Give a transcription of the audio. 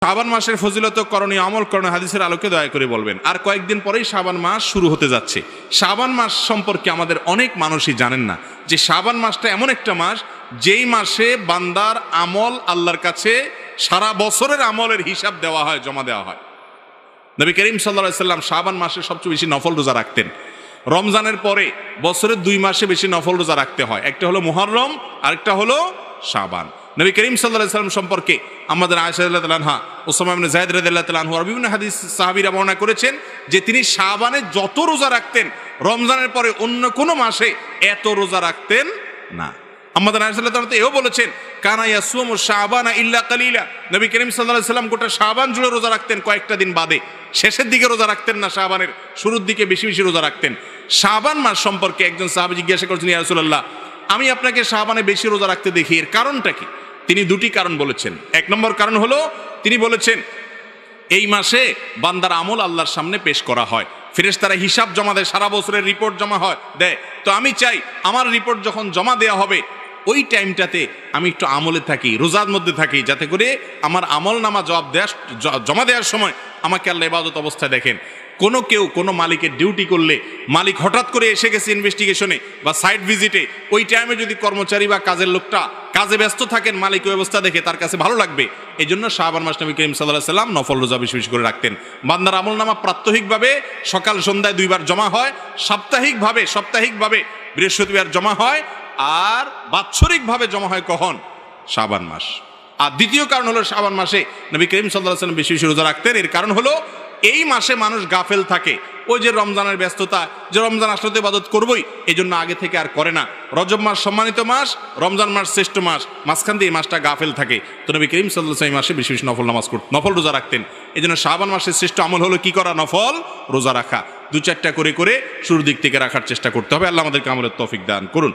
শাবান মাসের ফজিলত, করণীয়, আমল করণীয় হাদিসের আলোকে দয়া করে বলবেন। আর কয়েকদিন পরেই শাবান মাস শুরু হতে যাচ্ছে। শাবান মাস সম্পর্কে আমাদের অনেক মানুষই জানেন না যে শাবান মাসটা এমন একটা মাস যেই মাসে বান্দার আমল আল্লাহর কাছে সারা বছরের আমলের হিসাব দেওয়া হয়, জমা দেওয়া হয়। নবী করিম সাল্লাল্লাহু আলাইহি সাল্লাম শাবান মাসে সবচেয়ে বেশি নফল রোজা রাখতেন। রমজানের পরে বছরের 2 মাসে বেশি নফল রোজা রাখতে হয়, একটা হলো মুহররম, আরেকটা হলো শাবান। নবী করিম সাল্লাল্লাহু আলাইহি সাল্লাম সম্পর্কে আমাদের আয়েশা রাদিয়াল্লাহু আনহা, উসামা ইবনে যায়েদ রাদিয়াল্লাহু তাআলা আনহু আর বিভিন্ন হাদিস সাহাবীরা বর্ণনা করেছেন যে তিনি শাবানে যত রোজা রাখতেন রমজানের পরে অন্য কোনো মাসে এত রোজা রাখতেন না। আমাদের আয়েশা রাদিয়াল্লাহু তাআলা এও বলেছেন কানা ইয়াসুমু শাবানা ইল্লা কালিলা, নবী করিম সাল্লাল্লাহু আলাইহি সাল্লাম গোটা শাবান জুড়ে রোজা রাখতেন, কয়েকটা দিন বাদে। শেষের দিকে রোজা রাখতেন না, শাবানের শুরুর দিকে বেশি বেশি রোজা রাখতেন। শাবান মাস সম্পর্কে একজন সাহাবী জিজ্ঞাসা করেছেন, ইয়া রাসূলুল্লাহ, আমি আপনাকে শাবানে বেশি রোজা রাখতে দেখি, এর কারণটা কি? তিনি 2টি কারণ বলেছেন। 1 নম্বর কারণ হলো তিনি বলেছেন এই মাসে বান্দার আমল আল্লাহর সামনে পেশ করা হয়, ফেরেশতারা হিসাব জমা দেয়, সারা বছরের রিপোর্ট জমা দেয়। তো আমি চাই আমার রিপোর্ট যখন জমা দেওয়া হবে ওই টাইমটাতে আমি একটু আমলে থাকি, রোজার মধ্যে থাকি, যাতে করে আমার আমল নামা জমা দেওয়ার সময় আমাকে আল্লাহ ইবাদত অবস্থায় দেখেন। কোনো মালিকের ডিউটি করলে মালিক হঠাৎ করে এসে গেছে ইনভেস্টিগেশনে বা সাইট ভিজিটে, ওই টাইমে যদি কর্মচারী বা কাজের লোকটা কাজে ব্যস্ত থাকেন, মালিক ওই অবস্থা দেখে তার কাছে ভালো লাগবে। এই জন্য শাবান মাস নবী করিম সাল্লাল্লাহু আলাইহি সাল্লাম নফল রোজা বেশি বেশি করে রাখতেন। বান্দার আমল নামা প্রাত্যহিকভাবে সকাল সন্ধ্যায় 2 বার জমা হয়, সাপ্তাহিকভাবে বৃহস্পতিবার জমা হয়, আর বাৎসরিকভাবে জমা হয় কখন? শাবান মাস। আর দ্বিতীয় কারণ হলো শাবান মাসে নবী করিম সাল্লাল্লাহু আলাইহি সাল্লাম বেশি বেশি রোজা রাখতেন। এর কারণ হলো এই মাসে মানুষ গাফেল থাকে, ওই যে রমজানের ব্যস্ততা, যে রমজান আসলে তো ইবাদত করবই, এই জন্য আগে থেকে আর করে না। রজব মাস সম্মানিত মাস, রমজান মাস শ্রেষ্ঠ মাস, মাঝখান দিয়ে এই মাসটা গাফেল থাকে। তো নবী করিম সাল্লাল্লাহু আলাইহি মাসে বেশি বেশি নফল রোজা রাখতেন। এই জন্য শাবান মাসের শ্রেষ্ঠ আমল হলো কি করা? নফল রোজা রাখা। 2-4টা করে শুরুর দিক থেকে রাখার চেষ্টা করতে হবে। আল্লাহ আমাদেরকে আমলের তৌফিক দান করুন।